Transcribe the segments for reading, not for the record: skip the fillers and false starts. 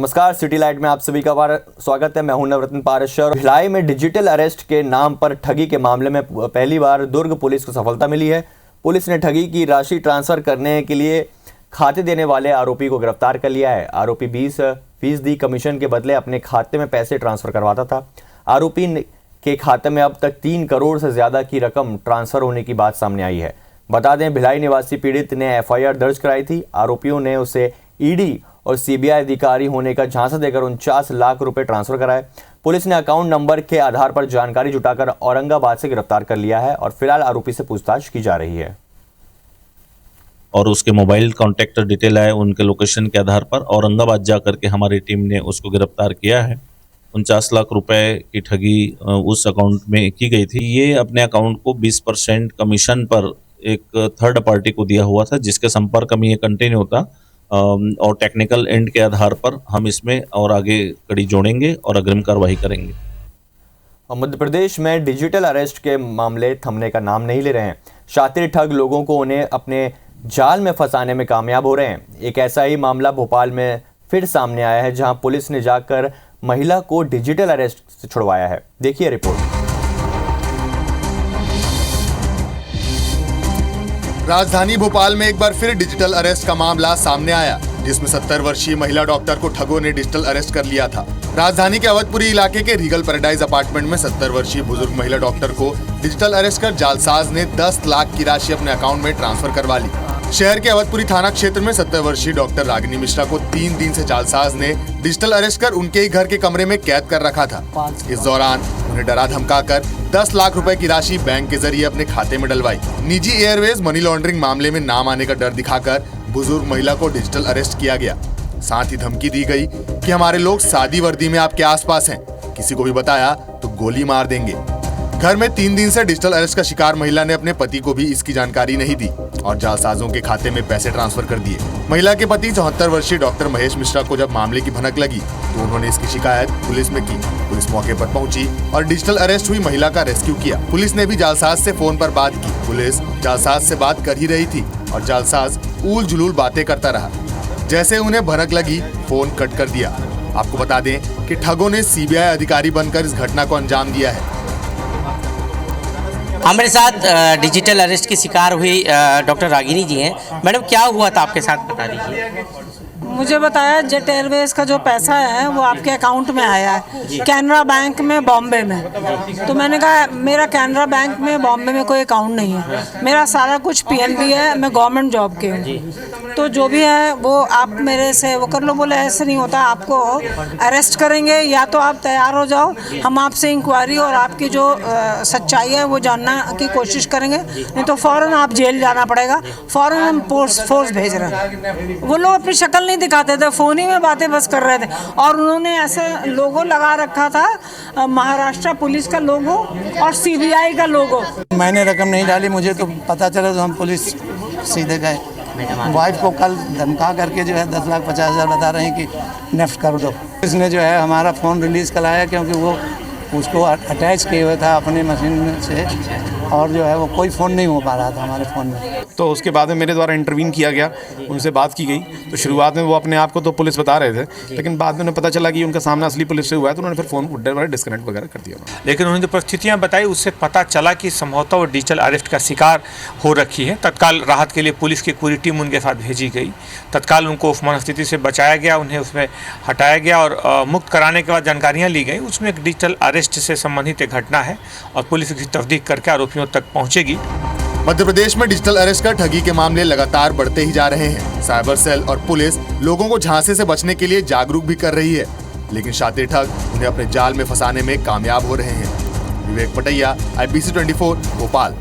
नमस्कार, city light में आप सभी का स्वागत है। मैं हूं नवरत्न पारशर। भिलाई में डिजिटल अरेस्ट के नाम पर ठगी के मामले में पहली बार दुर्ग पुलिस को सफलता मिली है। पुलिस ने ठगी की राशि ट्रांसफर करने के लिए खाते देने वाले आरोपी को गिरफ्तार कर लिया है। आरोपी 20% कमीशन के बदले अपने खाते में पैसे ट्रांसफर करवाता था। आरोपी के खाते में अब तक 3 करोड़ से ज्यादा की रकम ट्रांसफर होने की बात सामने आई है। बता दें, भिलाई निवासी पीड़ित ने FIR दर्ज कराई थी। आरोपियों ने उसे ED और CBI अधिकारी होने का झांसा देकर 49 लाख रुपए ट्रांसफर कराए। पुलिस ने अकाउंट नंबर के आधार पर जानकारी जुटाकर औरंगाबाद से गिरफ्तार कर लिया है और फिलहाल आरोपी से पूछताछ की जा रही है। और उसके मोबाइल कॉन्टैक्ट डिटेल है, उनके लोकेशन के आधार पर औरंगाबाद जा करके हमारी टीम ने उसको गिरफ्तार किया है। 49 लाख रुपए की ठगी उस अकाउंट में की गई थी। ये अपने अकाउंट को 20% कमीशन पर एक थर्ड पार्टी को दिया हुआ था, जिसके संपर्क में ये कंटिन्यू होता और टेक्निकल एंड के आधार पर हम इसमें और आगे कड़ी जोड़ेंगे और अग्रिम कार्रवाई करेंगे। मध्य प्रदेश में डिजिटल अरेस्ट के मामले थमने का नाम नहीं ले रहे हैं। शातिर ठग लोगों को उन्हें अपने जाल में फंसाने में कामयाब हो रहे हैं। एक ऐसा ही मामला भोपाल में फिर सामने आया है, जहां पुलिस ने जाकर महिला को डिजिटल अरेस्ट से छुड़वाया है। देखिए रिपोर्ट। राजधानी भोपाल में एक बार फिर डिजिटल अरेस्ट का मामला सामने आया, जिसमें 70 वर्षीय महिला डॉक्टर को ठगों ने डिजिटल अरेस्ट कर लिया था। राजधानी के अवधपुरी इलाके के रीगल पैराडाइज अपार्टमेंट में 70 वर्षीय बुजुर्ग महिला डॉक्टर को डिजिटल अरेस्ट कर जालसाज ने 10 लाख की राशि अपने अकाउंट में ट्रांसफर करवा ली। शहर के अवधपुरी थाना क्षेत्र में 70 वर्षीय डॉक्टर रागिनी मिश्रा को 3 दिन से जालसाज ने डिजिटल अरेस्ट कर उनके ही घर के कमरे में कैद कर रखा था। इस दौरान उन्हें डरा धमकाकर 10 लाख रुपए की राशि बैंक के जरिए अपने खाते में डलवाई। निजी एयरवेज मनी लॉन्ड्रिंग मामले में नाम आने का डर दिखाकर बुजुर्ग महिला को डिजिटल अरेस्ट किया गया। साथ ही धमकी दी गई कि हमारे लोग सादी वर्दी में आपके आसपास हैं, किसी को भी बताया तो गोली मार देंगे। घर में 3 दिन से डिजिटल अरेस्ट का शिकार महिला ने अपने पति को भी इसकी जानकारी नहीं दी और जालसाजों के खाते में पैसे ट्रांसफर कर दिए। महिला के पति 74 वर्षीय डॉक्टर महेश मिश्रा को जब मामले की भनक लगी तो उन्होंने इसकी शिकायत पुलिस में की। पुलिस मौके पर पहुंची और डिजिटल अरेस्ट हुई महिला का रेस्क्यू किया। पुलिस ने भी जालसाज से फोन पर बात की। पुलिस जालसाज से बात कर ही रही थी और जालसाज ऊल जुलूल बातें करता रहा। जैसे उन्हें भनक लगी, फोन कट कर दिया। आपको बता दें कि ठगों ने CBI अधिकारी बनकर इस घटना को अंजाम दिया है। हमारे साथ डिजिटल अरेस्ट की शिकार हुई डॉक्टर रागिनी जी हैं। मैडम, क्या हुआ था आपके साथ, बता दीजिए। मुझे बताया जेट एयरवेज का जो पैसा है वो आपके अकाउंट में आया है, कैनरा बैंक में बॉम्बे में। तो मैंने कहा मेरा कैनरा बैंक में बॉम्बे में कोई अकाउंट नहीं है, मेरा सारा कुछ PNB है, मैं गवर्नमेंट जॉब के हूँ, तो जो भी है वो आप मेरे से वो कर लो। बोले ऐसे नहीं होता, आपको अरेस्ट करेंगे, या तो आप तैयार हो जाओ, हम आपसे इंक्वायरी और आपकी जो सच्चाई है वो जानना की कोशिश करेंगे, नहीं तो फ़ौरन आप जेल जाना पड़ेगा। फ़ौरन हम फोर्स भेज रहे हैं। वो लोग अपनी शक्ल नहीं दिखाते थे, फोन ही में बातें बस कर रहे थे और उन्होंने ऐसे लोगो लगा रखा था, महाराष्ट्र पुलिस का लोगो और CBI का लोगो। मैंने रकम नहीं डाली, मुझे तो पता चला तो हम पुलिस सीधे गए। वाइफ को कल धमका करके जो है 10,50,000 बता रहे हैं कि नेफ्ट कर दो। इसने जो है हमारा फ़ोन रिलीज़ कराया, क्योंकि वो उसको अटैच किए हुए था अपने मशीन से और जो है वो कोई फ़ोन नहीं हो पा रहा था हमारे फ़ोन में। तो उसके बाद में मेरे द्वारा इंटरवीन किया गया, उनसे बात की गई। तो शुरुआत में वो अपने आप को तो पुलिस बता रहे थे, लेकिन बाद में उन्हें पता चला कि उनका सामना असली पुलिस से हुआ है, तो उन्होंने फिर फ़ोन डिस्कनेक्ट वगैरह कर दिया। लेकिन उन्होंने जो परिस्थितियाँ बताई उससे पता चला कि संभवतः वो डिजिटल अरेस्ट का शिकार हो रखी है। तत्काल राहत के लिए पुलिस की पूरी टीम उनके साथ भेजी गई। तत्काल उनको उस मनस्थिति से बचाया गया, उन्हें उसमें हटाया गया और मुक्त कराने के बाद जानकारियाँ ली गई। उसमें एक डिजिटल अरेस्ट से संबंधित एक घटना है और पुलिस इसकी तस्दीक करके आरोपियों तक पहुँचेगी। मध्य प्रदेश में डिजिटल अरेस्ट कर ठगी के मामले लगातार बढ़ते ही जा रहे हैं। साइबर सेल और पुलिस लोगों को झांसे से बचने के लिए जागरूक भी कर रही है, लेकिन शातिर ठग उन्हें अपने जाल में फंसाने में कामयाब हो रहे हैं। विवेक पटैया, IBC 24 भोपाल।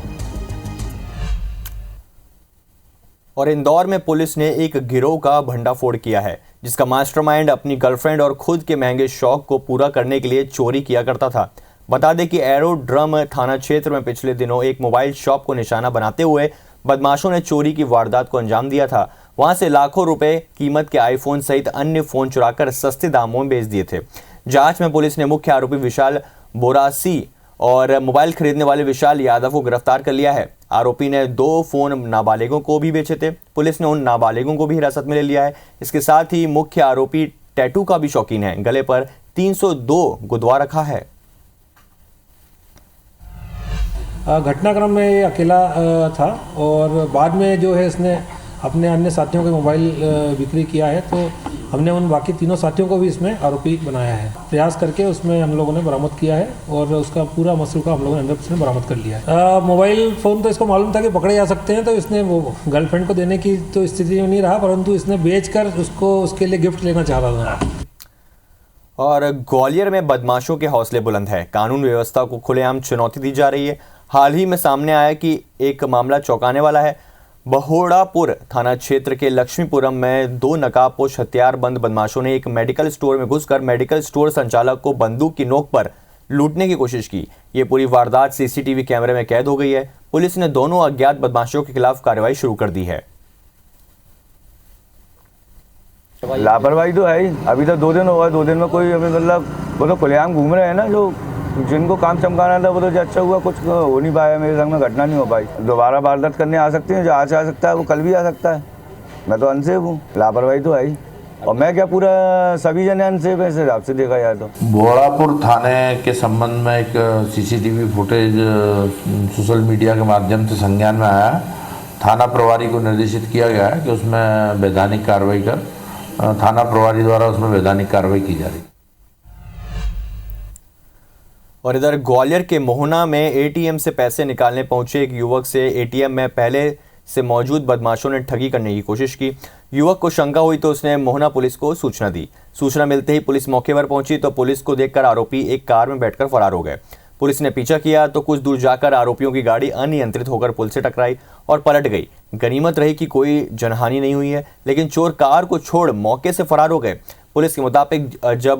और इंदौर में पुलिस ने एक गिरोह का भंडाफोड़ किया है, जिसका मास्टरमाइंड अपनी गर्लफ्रेंड और खुद के महंगे शौक को पूरा करने के लिए चोरी किया करता था। बता दें कि एरोड्रम थाना क्षेत्र में पिछले दिनों एक मोबाइल शॉप को निशाना बनाते हुए बदमाशों ने चोरी की वारदात को अंजाम दिया था। वहां से लाखों रुपए कीमत के आईफोन सहित अन्य फोन चुराकर सस्ते दामों में बेच दिए थे। जांच में पुलिस ने मुख्य आरोपी विशाल बोरासी और मोबाइल खरीदने वाले विशाल यादव को गिरफ्तार कर लिया है। आरोपी ने 2 फोन नाबालिगों को भी बेचे थे। पुलिस ने उन नाबालिगों को भी हिरासत में ले लिया है। इसके साथ ही मुख्य आरोपी टैटू का भी शौकीन है। गले पर 302 गुदवा रखा है। घटनाक्रम में ये अकेला था और बाद में जो है इसने अपने अन्य साथियों के मोबाइल बिक्री किया है, तो हमने उन बाकी तीनों साथियों को भी इसमें आरोपी बनाया है। प्रयास करके उसमें हम लोगों ने बरामद किया है और उसका पूरा मसरूका हम लोगों ने 100% बरामद कर लिया है। मोबाइल फ़ोन तो इसको मालूम था कि पकड़े जा सकते हैं, तो इसने वो गर्लफ्रेंड को देने की तो स्थिति में नहीं रहा, परंतु इसने बेचकर उसको उसके लिए गिफ्ट लेना चाह रहा था। और ग्वालियर में बदमाशों के हौसले बुलंद है। कानून व्यवस्था को खुलेआम चुनौती दी जा रही है। हाल ही में सामने आया कि एक मामला चौंकाने वाला है। बहोड़ापुर थाना क्षेत्र के लक्ष्मीपुरम में 2 नकाबपोश हथियारबंद बदमाशों ने एक मेडिकल स्टोर में घुसकर मेडिकल स्टोर संचालक को बंदूक की नोक पर लूटने की कोशिश की। ये पूरी वारदात सीसीटीवी कैमरे में कैद हो गई है। पुलिस ने दोनों अज्ञात बदमाशों के खिलाफ कार्रवाई शुरू कर दी है। लापरवाही तो है ही। अभी तो 2 दिन हुआ, 2 दिन में कोई अभी मतलब वो तो खुलेआम घूम रहे हैं ना, जो जिनको काम चमकाना था वो तो अच्छा हुआ, कुछ हो नहीं पाया, मेरे संग में घटना नहीं हो पाई। दोबारा वारदात करने आ सकती है, जो आज आ सकता है वो कल भी आ सकता है। मैं तो अनसेफ हूँ, लापरवाही तो है ही। और मैं क्या, पूरा सभी जने अनसेफ है इस हिसाब से देखा जाए तो। बहोड़ापुर थाने के संबंध में एक सीसीटीवी फुटेज सोशल मीडिया के माध्यम से संज्ञान में आया। थाना प्रभारी को निर्देशित किया गया है कि उसमें वैधानिक कार्रवाई कर थाना प्रभारी द्वारा उसमें वैधानिक कार्रवाई की जा रही है। और इधर ग्वालियर के मोहना में एटीएम से पैसे निकालने पहुंचे एक युवक से एटीएम में पहले से मौजूद बदमाशों ने ठगी करने की कोशिश की। युवक को शंका हुई तो उसने मोहना पुलिस को सूचना दी। सूचना मिलते ही पुलिस मौके पर पहुंची तो पुलिस को देखकर आरोपी एक कार में बैठकर फरार हो गए। पुलिस ने पीछा किया तो कुछ दूर जाकर आरोपियों की गाड़ी अनियंत्रित होकर पुल से टकराई और पलट गई। गनीमत रही कि कोई जनहानि नहीं हुई है, लेकिन चोर कार को छोड़ मौके से फरार हो गए। पुलिस के मुताबिक जब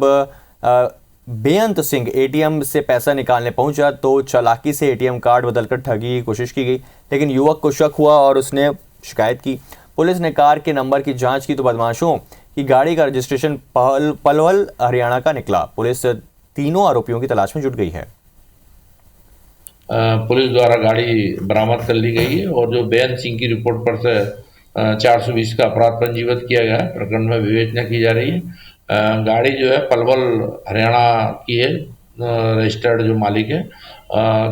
बेअंत सिंह एटीएम से पैसा निकालने पहुंचा तो चालाकी से एटीएम कार्ड बदलकर ठगी की कोशिश की गई, लेकिन युवक को शक हुआ और उसने शिकायत की। पुलिस ने कार के नंबर की जांच की तो बदमाशों की गाड़ी का रजिस्ट्रेशन पलवल हरियाणा का निकला। पुलिस तीनों आरोपियों की तलाश में जुट गई है। पुलिस द्वारा गाड़ी बरामद कर ली गई है और जो बेअंत सिंह की रिपोर्ट पर से 420 का अपराध पंजीबद्ध किया गया है। प्रकरण में विवेचना की जा रही है। गाड़ी जो है पलवल हरियाणा की है, रजिस्टर्ड जो मालिक है।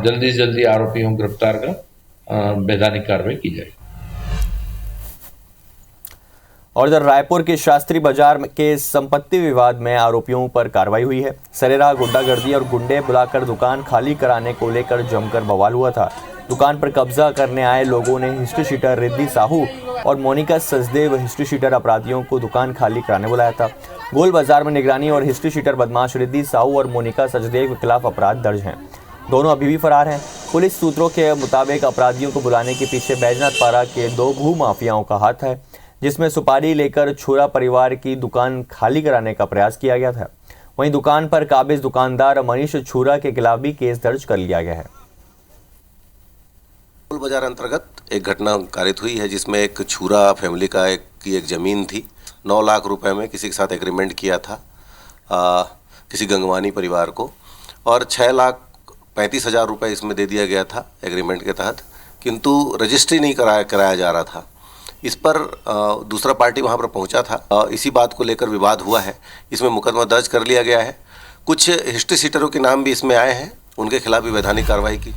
जल्दी से जल्दी आरोपियों को गिरफ्तार कर वैधानिक कार्रवाई की जाएगी। और इधर रायपुर के शास्त्री बाजार के संपत्ति विवाद में आरोपियों पर कार्रवाई हुई है। सरेराह गुंडागर्दी और गुंडे बुलाकर दुकान खाली कराने को लेकर जमकर बवाल हुआ था। दुकान पर कब्जा करने आए लोगों ने हिस्ट्री शीटर रिद्धि साहू और मोनिका सचदेव हिस्ट्री शीटर अपराधियों को दुकान खाली कराने बुलाया था। गोल बाजार में निगरानी और हिस्ट्री शीटर बदमाश रिद्धि साहू और मोनिका सचदेव के खिलाफ अपराध दर्ज हैं। दोनों अभी भी फरार हैं। पुलिस सूत्रों के मुताबिक अपराधियों को बुलाने के पीछे बैजनाथ पारा के 2 भू माफियाओं का हाथ है, जिसमें सुपारी लेकर छुरा परिवार की दुकान खाली कराने का प्रयास किया गया था। वहीं दुकान पर काबिज दुकानदार मनीष छुरा के खिलाफ भी केस दर्ज कर लिया गया है। गोल बाजार अंतर्गत एक घटना कारित हुई है जिसमें एक छुरा फैमिली का एक ज़मीन थी। 9 लाख रुपए में किसी के साथ एग्रीमेंट किया था किसी गंगवानी परिवार को, और 6,35,000 रुपये इसमें दे दिया गया था एग्रीमेंट के तहत, किंतु रजिस्ट्री नहीं कराया जा रहा था। इस पर दूसरा पार्टी वहां पर पहुंचा था। इसी बात को लेकर विवाद हुआ है। इसमें मुकदमा दर्ज कर लिया गया है। कुछ हिस्ट्री सीटरों के नाम भी इसमें आए हैं, उनके खिलाफ भी वैधानिक कार्रवाई की।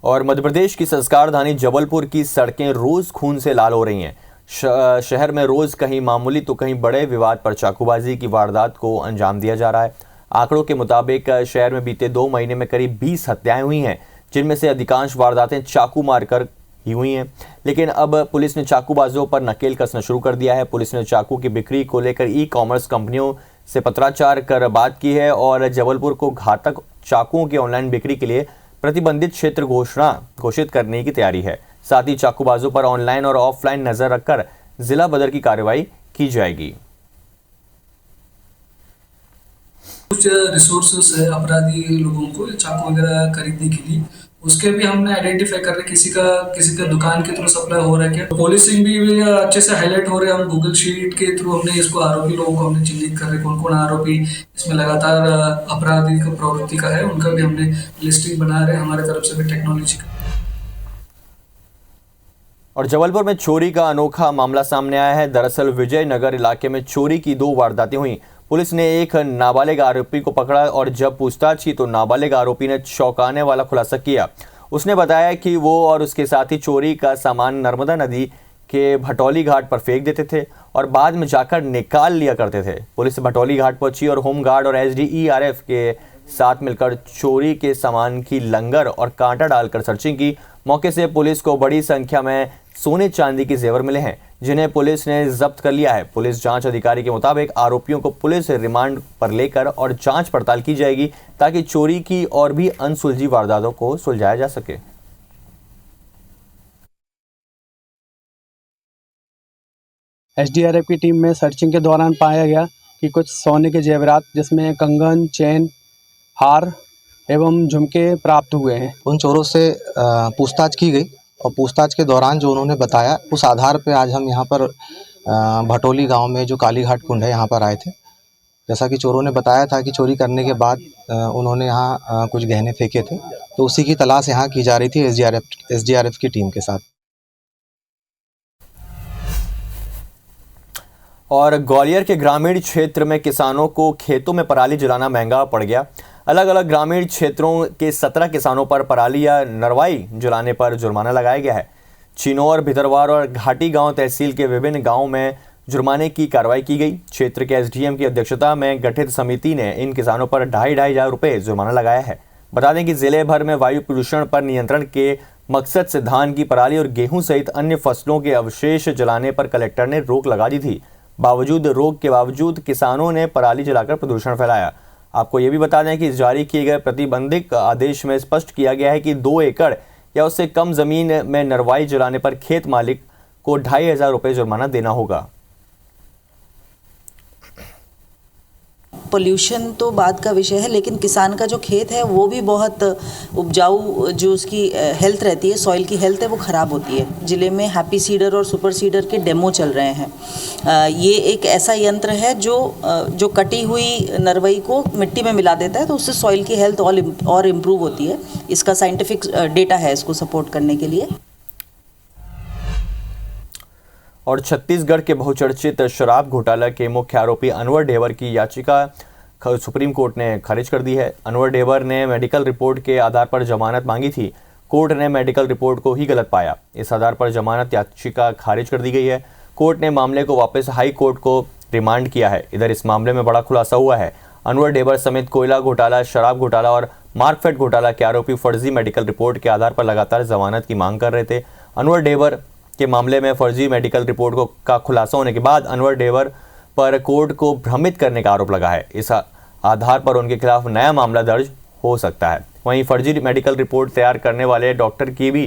और मध्य प्रदेश की संस्कार धानी जबलपुर की सड़कें रोज खून से लाल हो रही हैं। शहर में रोज कहीं मामूली तो कहीं बड़े विवाद पर चाकूबाजी की वारदात को अंजाम दिया जा रहा है। आंकड़ों के मुताबिक शहर में बीते 2 महीने में करीब 20 हत्याएं हुई हैं, जिनमें से अधिकांश वारदातें चाकू मारकर ही हुई हैं। लेकिन अब पुलिस ने चाकूबाजों पर नकेल कसना शुरू कर दिया है। पुलिस ने चाकू की बिक्री को लेकर ई-कॉमर्स कंपनियों से पत्राचार कर बात की है और जबलपुर को घातक चाकुओं की ऑनलाइन बिक्री के लिए प्रतिबंधित क्षेत्र घोषित करने की तैयारी है। साथ ही चाकूबाजों पर ऑनलाइन और ऑफलाइन नजर रखकर जिला बदर की कार्रवाई की जाएगी। कुछ रिसोर्सेस है अपराधी लोगों को चाकू वगैरह खरीदने के लिए, उसके भी हमने आइडेंटिफाई कर रहे किसी का दुकान के थ्रू सप्लाई हो रहा है क्या, पुलिसिंग भी अच्छे से हाईलाइट हो रहे हैं। हम गूगल शीट के थ्रू हमने इसको आरोपी लोगों को हमने चिन्हित कर रहे कौन कौन आरोपी इसमें लगातार आपराधिक प्रवृत्ति का है, उनका भी हमने लिस्टिंग बना रहे हैं हमारे तरफ से भी टेक्नोलॉजी का। और जबलपुर में चोरी का अनोखा मामला सामने आया है। दरअसल विजयनगर इलाके में चोरी की 2 वारदातें हुई। पुलिस ने एक नाबालिग आरोपी को पकड़ा और जब पूछताछ की तो नाबालिग आरोपी ने चौंकाने वाला खुलासा किया। उसने बताया कि वो और उसके साथी चोरी का सामान नर्मदा नदी के भटौली घाट पर फेंक देते थे और बाद में जाकर निकाल लिया करते थे। पुलिस भटौली घाट पहुंची और होमगार्ड और SDERF के साथ मिलकर चोरी के सामान की लंगर और कांटा डालकर सर्चिंग की। मौके से पुलिस को बड़ी संख्या में सोने चांदी के जेवर मिले हैं, जिन्हें पुलिस ने जब्त कर लिया है। पुलिस जांच अधिकारी के मुताबिक आरोपियों को पुलिस रिमांड पर लेकर और जांच पड़ताल की जाएगी ताकि चोरी की और भी अनसुलझी वारदातों को सुलझाया जा सके। SDRF की टीम में सर्चिंग के दौरान पाया गया कि कुछ सोने के जेवरात जिसमें कंगन, चेन, हार एवं झुमके प्राप्त हुए हैं। उन चोरों से पूछताछ की गई और पूछताछ के दौरान जो उन्होंने बताया उस आधार पर आज हम यहाँ पर भटोली गांव में जो कालीघाट कुंड है यहाँ पर आए थे। जैसा कि चोरों ने बताया था कि चोरी करने के बाद उन्होंने यहाँ कुछ गहने फेंके थे, तो उसी की तलाश यहाँ की जा रही थी SDRF की टीम के साथ। और ग्वालियर के ग्रामीण क्षेत्र में किसानों को खेतों में पराली जलाना महंगा पड़ गया। अलग अलग ग्रामीण क्षेत्रों के 17 किसानों पर पराली या नरवाई जलाने पर जुर्माना लगाया गया है। चिनौर, भितरवार और घाटी गांव तहसील के विभिन्न गांवों में जुर्माने की कार्रवाई की गई। क्षेत्र के SDM की अध्यक्षता में गठित समिति ने इन किसानों पर 2,500 रुपये जुर्माना लगाया है। बता दें कि जिले भर में वायु प्रदूषण पर नियंत्रण के मकसद से धान की पराली और गेहूं सहित अन्य फसलों के अवशेष जलाने पर कलेक्टर ने रोक लगा दी थी। बावजूद रोक के बावजूद किसानों ने पराली जलाकर प्रदूषण फैलाया। आपको ये भी बता दें कि जारी किए गए प्रतिबंधित आदेश में स्पष्ट किया गया है कि 2 एकड़ या उससे कम जमीन में नरवाई जलाने पर खेत मालिक को 2,500 रुपये जुर्माना देना होगा। पोल्यूशन तो बात का विषय है, लेकिन किसान का जो खेत है वो भी बहुत उपजाऊ, जो उसकी हेल्थ रहती है, सॉइल की हेल्थ है, वो ख़राब होती है। ज़िले में हैप्पी सीडर और सुपर सीडर के डेमो चल रहे हैं। ये एक ऐसा यंत्र है जो कटी हुई नरवई को मिट्टी में मिला देता है, तो उससे सॉइल की हेल्थ और इम्प्रूव होती है। इसका साइंटिफिक डेटा है इसको सपोर्ट करने के लिए। और छत्तीसगढ़ के बहुचर्चित शराब घोटाला के मुख्य आरोपी अनवर ढेबर की याचिका सुप्रीम कोर्ट ने खारिज कर दी है। अनवर ढेबर ने मेडिकल रिपोर्ट के आधार पर जमानत मांगी थी। कोर्ट ने मेडिकल रिपोर्ट को ही गलत पाया। इस आधार पर जमानत याचिका खारिज कर दी गई है। कोर्ट ने मामले को वापस हाई कोर्ट को रिमांड किया है। इधर इस मामले में बड़ा खुलासा हुआ है। अनवर ढेबर समेत कोयला घोटाला, शराब घोटाला और मार्कफेड घोटाला के आरोपी फर्जी मेडिकल रिपोर्ट के आधार पर लगातार जमानत की मांग कर रहे थे। अनवर ढेबर के मामले में फर्जी मेडिकल रिपोर्ट का खुलासा होने के बाद अनवर ढेबर पर कोर्ट को भ्रमित करने का आरोप लगा है। इस आधार पर उनके खिलाफ नया मामला दर्ज हो सकता है। वहीं फर्जी मेडिकल रिपोर्ट तैयार करने वाले डॉक्टर की भी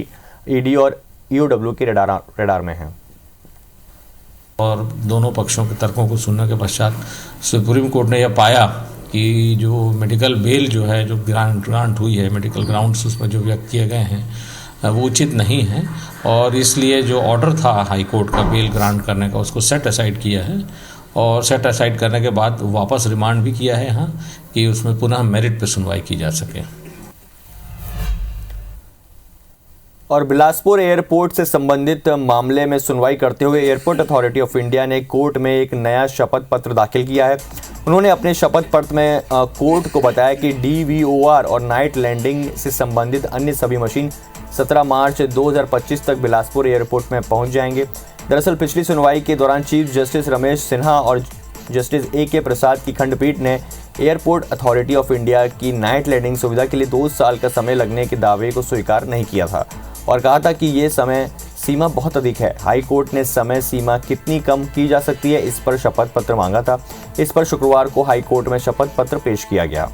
ED और EOW के रडार में है। और दोनों पक्षों के तर्कों को सुनने के पश्चात सुप्रीम कोर्ट ने यह पाया कि जो मेडिकल बेल जो है, जो ग्रांट हुई है, मेडिकल ग्राउंड्स उसमें जो व्यक्त किए गए हैं वो उचित नहीं है, और इसलिए जो ऑर्डर था हाई कोर्ट का बेल ग्रांट करने का, उसको सेट असाइड किया है। और सेट असाइड करने के बाद वापस रिमांड भी किया है यहाँ कि उसमें पुनः मेरिट पे सुनवाई की जा सके। और बिलासपुर एयरपोर्ट से संबंधित मामले में सुनवाई करते हुए एयरपोर्ट अथॉरिटी ऑफ इंडिया ने कोर्ट में एक नया शपथ पत्र दाखिल किया है। उन्होंने अपने शपथ पत्र में कोर्ट को बताया कि DVOR और नाइट लैंडिंग से संबंधित अन्य सभी मशीन 17 मार्च 2025 तक बिलासपुर एयरपोर्ट में पहुंच जाएंगे। दरअसल पिछली सुनवाई के दौरान चीफ जस्टिस रमेश सिन्हा और जस्टिस AK प्रसाद की खंडपीठ ने एयरपोर्ट अथॉरिटी ऑफ इंडिया की नाइट लैंडिंग सुविधा के लिए 2 साल का समय लगने के दावे को स्वीकार नहीं किया था और कहा था कि ये समय सीमा बहुत अधिक है। हाई कोर्ट ने समय सीमा कितनी कम की जा सकती है, इस पर शपथ पत्र मांगा था। इस पर शुक्रवार को हाई कोर्ट में शपथ पत्र पेश किया गया।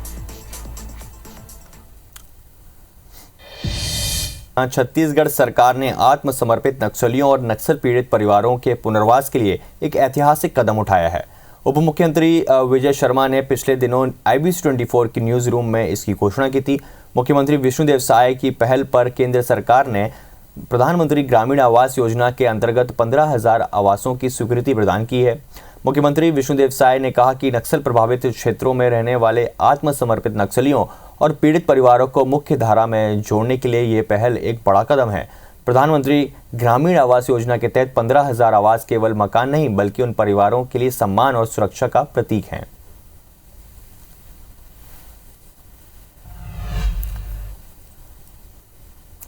छत्तीसगढ़ सरकार ने आत्मसमर्पित नक्सलियों और नक्सल पीड़ित परिवारों के पुनर्वास के लिए एक ऐतिहासिक कदम उठाया है। उप मुख्यमंत्री विजय शर्मा ने पिछले दिनों IBC 24 की न्यूज़ रूम में इसकी घोषणा की थी। मुख्यमंत्री विष्णुदेव साय की पहल पर केंद्र सरकार ने प्रधानमंत्री ग्रामीण आवास योजना के अंतर्गत 15,000 आवासों की स्वीकृति प्रदान की है। मुख्यमंत्री विष्णुदेव साय ने कहा कि नक्सल प्रभावित क्षेत्रों में रहने वाले आत्मसमर्पित नक्सलियों और पीड़ित परिवारों को मुख्य धारा में जोड़ने के लिए ये पहल एक बड़ा कदम है। प्रधानमंत्री ग्रामीण आवास योजना के तहत 15,000 आवास केवल मकान नहीं बल्कि उन परिवारों के लिए सम्मान और सुरक्षा का प्रतीक हैं।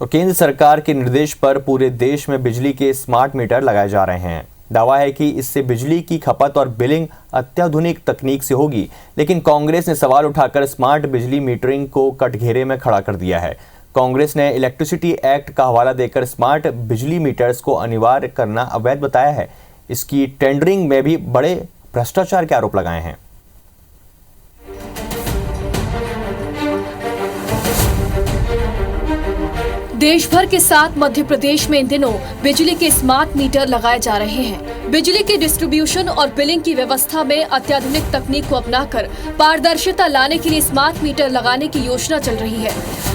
और केंद्र सरकार के निर्देश पर पूरे देश में बिजली के स्मार्ट मीटर लगाए जा रहे हैं। दावा है कि इससे बिजली की खपत और बिलिंग अत्याधुनिक तकनीक से होगी, लेकिन कांग्रेस ने सवाल उठाकर स्मार्ट बिजली मीटरिंग को कटघरे में खड़ा कर दिया है। कांग्रेस ने इलेक्ट्रिसिटी एक्ट का हवाला देकर स्मार्ट बिजली मीटर्स को अनिवार्य करना अवैध बताया है। इसकी टेंडरिंग में भी बड़े भ्रष्टाचार के आरोप लगाए हैं। देश भर के साथ मध्य प्रदेश में इन दिनों बिजली के स्मार्ट मीटर लगाए जा रहे हैं। बिजली की डिस्ट्रीब्यूशन और बिलिंग की व्यवस्था में अत्याधुनिक तकनीक को अपनाकर पारदर्शिता लाने के लिए स्मार्ट मीटर लगाने की योजना चल रही है।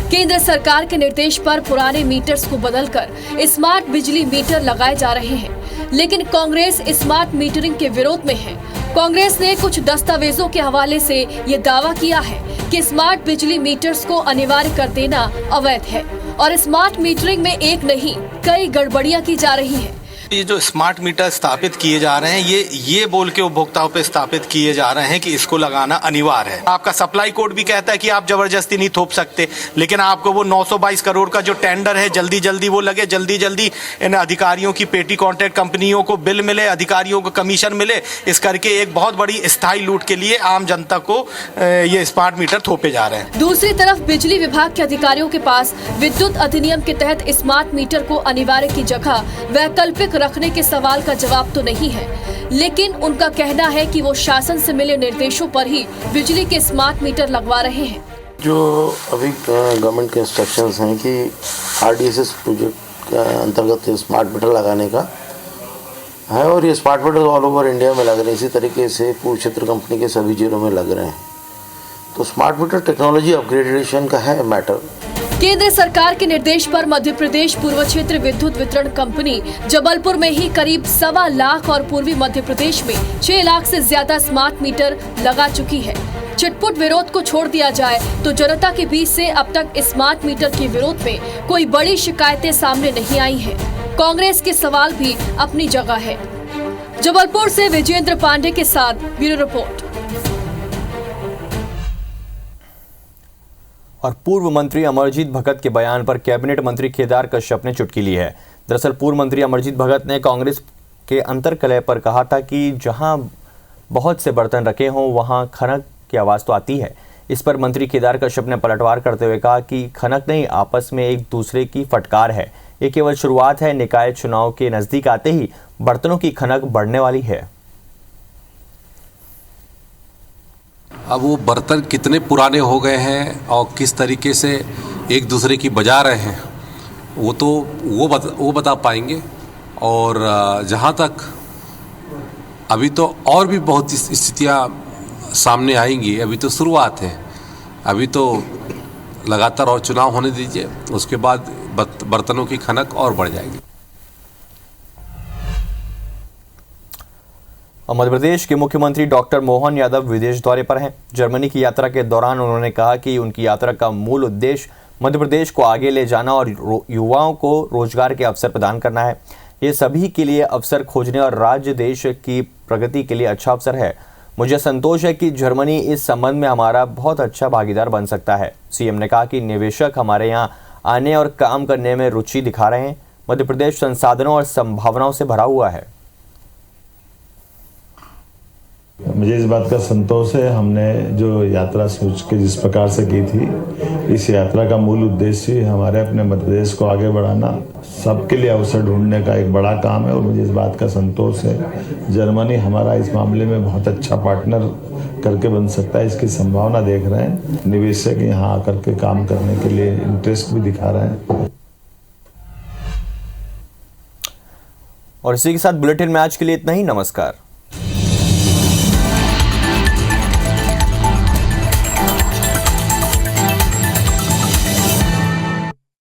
केंद्र सरकार के निर्देश पर पुराने मीटर्स को बदलकर स्मार्ट बिजली मीटर लगाए जा रहे हैं, लेकिन कांग्रेस स्मार्ट मीटरिंग के विरोध में है। कांग्रेस ने कुछ दस्तावेजों के हवाले से ये दावा किया है कि स्मार्ट बिजली मीटर्स को अनिवार्य कर देना अवैध है और स्मार्ट मीटरिंग में एक नहीं कई गड़बड़ियां की जा रही हैं। ये जो स्मार्ट मीटर स्थापित किए जा रहे हैं ये बोल के उपभोक्ताओं पे स्थापित किए जा रहे हैं कि इसको लगाना अनिवार्य है। आपका सप्लाई कोड भी कहता है कि आप जबरदस्ती नहीं थोप सकते, लेकिन आपको वो 922 करोड़ का जो टेंडर है जल्दी जल्दी वो लगे, जल्दी जल्दी इन अधिकारियों की पेटी कॉन्ट्रैक्ट कंपनियों को बिल मिले, अधिकारियों को कमीशन मिले, इस करके एक बहुत बड़ी स्थायी लूट के लिए आम जनता को ये स्मार्ट मीटर थोपे जा रहे हैं। दूसरी तरफ बिजली विभाग के अधिकारियों के पास विद्युत अधिनियम के तहत स्मार्ट मीटर को अनिवार्य की जगह वैकल्पिक रखने के सवाल का जवाब तो नहीं है, लेकिन उनका कहना है कि वो शासन से मिले निर्देशों पर ही बिजली के स्मार्ट मीटर लगवा रहे हैं। जो अभी गवर्नमेंट के इंस्ट्रक्शंस हैं कि RDSS प्रोजेक्ट के अंतर्गत स्मार्ट मीटर लगाने का है और ये smart meter all over India में लग रहे हैं। इसी तरीके से पूर्व क्षेत्र कंपनी के सभी जिलों में लग रहे हैं। तो स्मार्ट मीटर टेक्नोलॉजी अपग्रेडेशन का है मैटर। केंद्र सरकार के निर्देश पर मध्य प्रदेश पूर्व क्षेत्र विद्युत वितरण कंपनी जबलपुर में ही करीब 1.25 लाख और पूर्वी मध्य प्रदेश में 6 लाख से ज्यादा स्मार्ट मीटर लगा चुकी है। छिटपुट विरोध को छोड़ दिया जाए तो जनता के बीच से अब तक स्मार्ट मीटर के विरोध में कोई बड़ी शिकायतें सामने नहीं आई हैं। कांग्रेस के सवाल भी अपनी जगह है। जबलपुर से विजेंद्र पांडे के साथ ब्यूरो रिपोर्ट। और पूर्व मंत्री अमरजीत भगत के बयान पर कैबिनेट मंत्री केदार कश्यप ने चुटकी ली है। दरअसल पूर्व मंत्री अमरजीत भगत ने कांग्रेस के अंतरकलह पर कहा था कि जहां बहुत से बर्तन रखे हों वहां खनक की आवाज़ तो आती है। इस पर मंत्री केदार कश्यप ने पलटवार करते हुए कहा कि खनक नहीं, आपस में एक दूसरे की फटकार है। ये केवल शुरुआत है। निकाय चुनाव के नज़दीक आते ही बर्तनों की खनक बढ़ने वाली है। अब वो बर्तन कितने पुराने हो गए हैं और किस तरीके से एक दूसरे की बजा रहे हैं वो बता पाएंगे। और जहाँ तक अभी तो और भी बहुत स्थितियाँ सामने आएंगी। अभी तो शुरुआत है, अभी तो लगातार और चुनाव होने दीजिए, उसके बाद बर्तनों की खनक और बढ़ जाएगी। मध्य प्रदेश के मुख्यमंत्री डॉक्टर मोहन यादव विदेश दौरे पर हैं। जर्मनी की यात्रा के दौरान उन्होंने कहा कि उनकी यात्रा का मूल उद्देश्य मध्य प्रदेश को आगे ले जाना और युवाओं को रोजगार के अवसर प्रदान करना है। ये सभी के लिए अवसर खोजने और राज्य देश की प्रगति के लिए अच्छा अवसर है। मुझे संतोष है कि जर्मनी इस संबंध में हमारा बहुत अच्छा भागीदार बन सकता है। सीएम ने कहा कि निवेशक हमारे यहाँ आने और काम करने में रुचि दिखा रहे हैं। मध्य प्रदेश संसाधनों और संभावनाओं से भरा हुआ है। मुझे इस बात का संतोष है, हमने जो यात्रा सोच के जिस प्रकार से की थी, इस यात्रा का मूल उद्देश्य हमारे अपने मध्य प्रदेश को आगे बढ़ाना, सबके लिए अवसर ढूंढने का एक बड़ा काम है। और मुझे इस बात का संतोष है जर्मनी हमारा इस मामले में बहुत अच्छा पार्टनर करके बन सकता है। इसकी संभावना देख रहे हैं। निवेशक यहाँ आकर के काम करने के लिए इंटरेस्ट भी दिखा रहे हैं। और इसी के साथ बुलेटिन में आज के लिए इतना ही। नमस्कार।